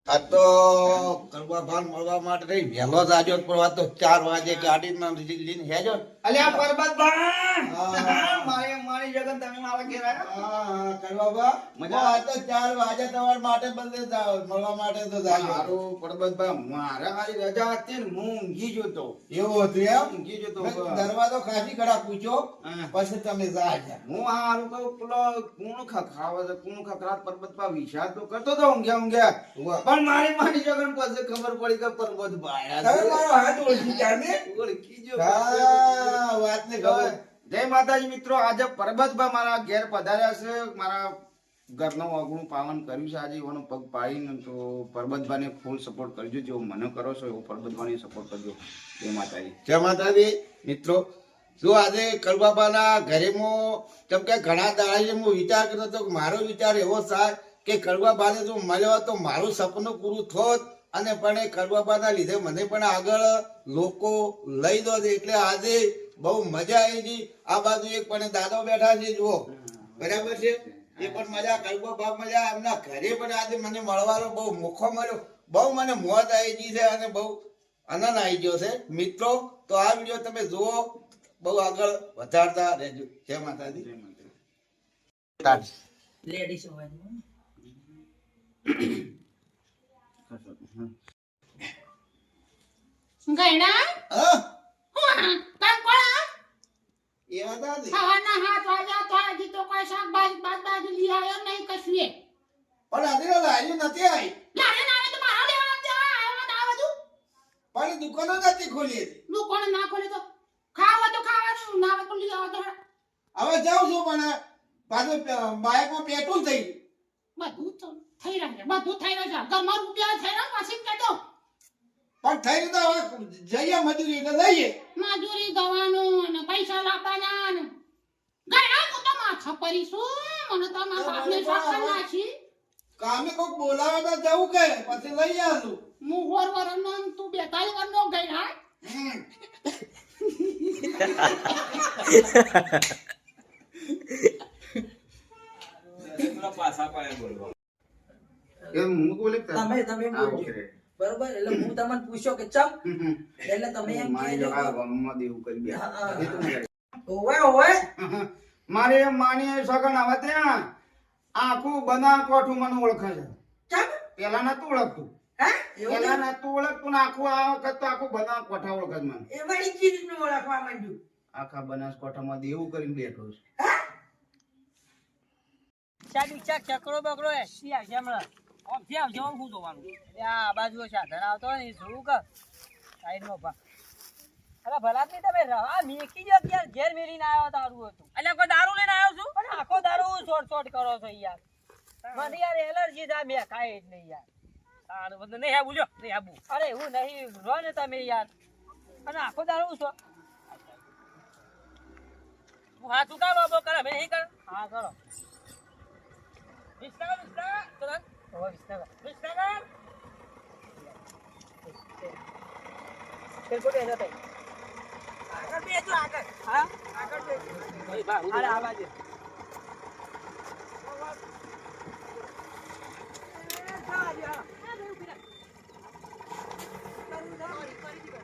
આ તો કરવા ભાન મળવા માટે રહી વહેલો જ આજો પણ આ તો 4 વાગે ગાડીમાં લઈને હેજો અલ્યા પરબતભા હા. મારી જગન તમે મારા ઘેર આવ્યા હા કરવા બા મજા આ તો 4 વાગે તમાર માટે બંને મળવા માટે તો જાજો મારું પરબતભા મારે મારી રજા હતી ને હું ઊંઘી જતો એવું હતું એમ ઊંઘી જતો મેં દરવાજો ખાસી ઘડા પૂછ્યો હા. પછી તમે જાજો હું હારું કહું પેલો કુણ ખખડાવે છે કુણ ખખડાટ પરબતભા વિચાર તો કરતો તો ઊંઘ્યા પણ મારી જગન પછી ખબર પડી કે પરબતભા તમે મારો હાથ ઓળખી જાને ઓળખી જો હા વાત ને ખબર જય માતાજી મિત્રો આજે પરબતભા મારા ઘેર પધાર્યા છે મારા ઘરનું અગણું પાવન કર્યું છે આજે એવાનો પગ પાડીને તો પરબતભાને ફૂલ સપોર્ટ કરજો જેવો મને કરો છો એવો પરબતભાને સપોર્ટ કરજો જય માતાજી જય માતાજી મિત્રો જો આજે કડબાબાના ઘરેમાં કેમ કે ઘણા દાડા હું વિચાર કરતો હતો કે મારો વિચાર એવો થાય કે કડબાબાને જો મળ્યો તો મારું સપનું પૂરું થોત અને પણ એ કડબાબાના લીધે મને પણ આગળ લોકો લઈ દો છે. એટલે આજે બહુ મજા આવી ગઈ. આ બાજુ એક પણ દાદો બેઠા છે જુઓ બરાબર છે એ પણ મજા કડબાબા મજા એમના ઘરે પણ આજે મને મળવાનો બહુ મોકો મળ્યો બહુ મને મોજ આવી ગઈ છે અને બહુ આનંદ આવી ગયો છે મિત્રો. તો આ વિડીયો તમે જુઓ બહુ આગળ વધારતા રહેજો. જય માતાજી. લેડીઝ હોય ગયડા હા કામ કોળા એ માતાજી ખાવાના હાથ વાગ્યા તો હજી તો કોઈ શાકભાજી બાદબાજી લઈ આવ્યો નહીં કશું એ પણ આજે લાવ્યું નથી આવી લારે ના આવે તો બહાર લેવા દે આવ્યો ના બધું પણ દુકાનો નથી ખોલી હતી. દુકાન ના ખોલે તો ખાવા તો ખાવાનું ના આવે તો લઈ આવો તો હવે જાઉં છું પણ પાછું બાઇકમાં પેટ્રોલ થઈ ગયું. બધું તો થઈ રહ્યું છે બધું થઈ રહ્યું છે ઘરમાં રૂપિયા થઈ રહ્યા પછી કહેતો પણ થઈ ગયું તો હવે જઈએ મજૂરી એટલે લઈએ. મજૂરી દવાનું અને પૈસા લાવવાના ને ગયડા હું તો માથા પરીશું મને તો મારા બાપને સાક્ષર નાખી કામે કોઈક બોલાવે તો જવું કે પછી લઈ આવું. હું વરનો તું 42 વરનો ગયડા એમ હું બોલે તમે બોલજો. બરોબર એટલે હું તમને પૂછ્યો કે ચમ એટલે તમે એમ મારી કહેજો જગા ગમમાં દેવું કરી બે હા, હા. એ તો મેળ. ઓવે મારે માની સગન આવે ત્યાં આખું બના કોઠું મને ઓળખે છે ચમ પેલા નતું ઓળખતું હે એવું પેલા કેમ? નતું ઓળખતું ને આખું આ વખત તો આખું બના કોઠા ઓળખે છે મને એ વળી ચીજનું ઓળખવા માંડ્યું આખા બનાસકાંઠામાં દેવું કરીને બેઠો છે ચાલી ચાક ચકરો બકરો એ સિયા જમણા ઓમ થી આવજો હું જોવાનું આ બાજુ સાધન આવતો હોય ને એ જોવું કે સાઈડમાં ભા અરે ભલા નહીં તમે આ મેકી જો યાર ઘેર મેલીને આવ્યો તારું હતું એટલે કોઈ દારૂ લઈને આવ્યો છું પણ આખો દારૂ શોર્ટ શોર્ટ કરો છો યાર મને યાર એલર્જી થાય મેં ખાય જ નહીં યાર તારું બધું નહીં આવું લ્યો નહીં આવું અરે એવું નહીં રો ને તમે યાર અને આખો દારૂ છો હું હા તું કા બાબો કરે મેં નહીં કર હા કરો વિસ્તાર તુરંત ઓ વિસ્તાર ફિર કોડે જતો આગળ બેજો આગળ હા આગળ બે ભાઈ બા અરે આ બાજુ કરી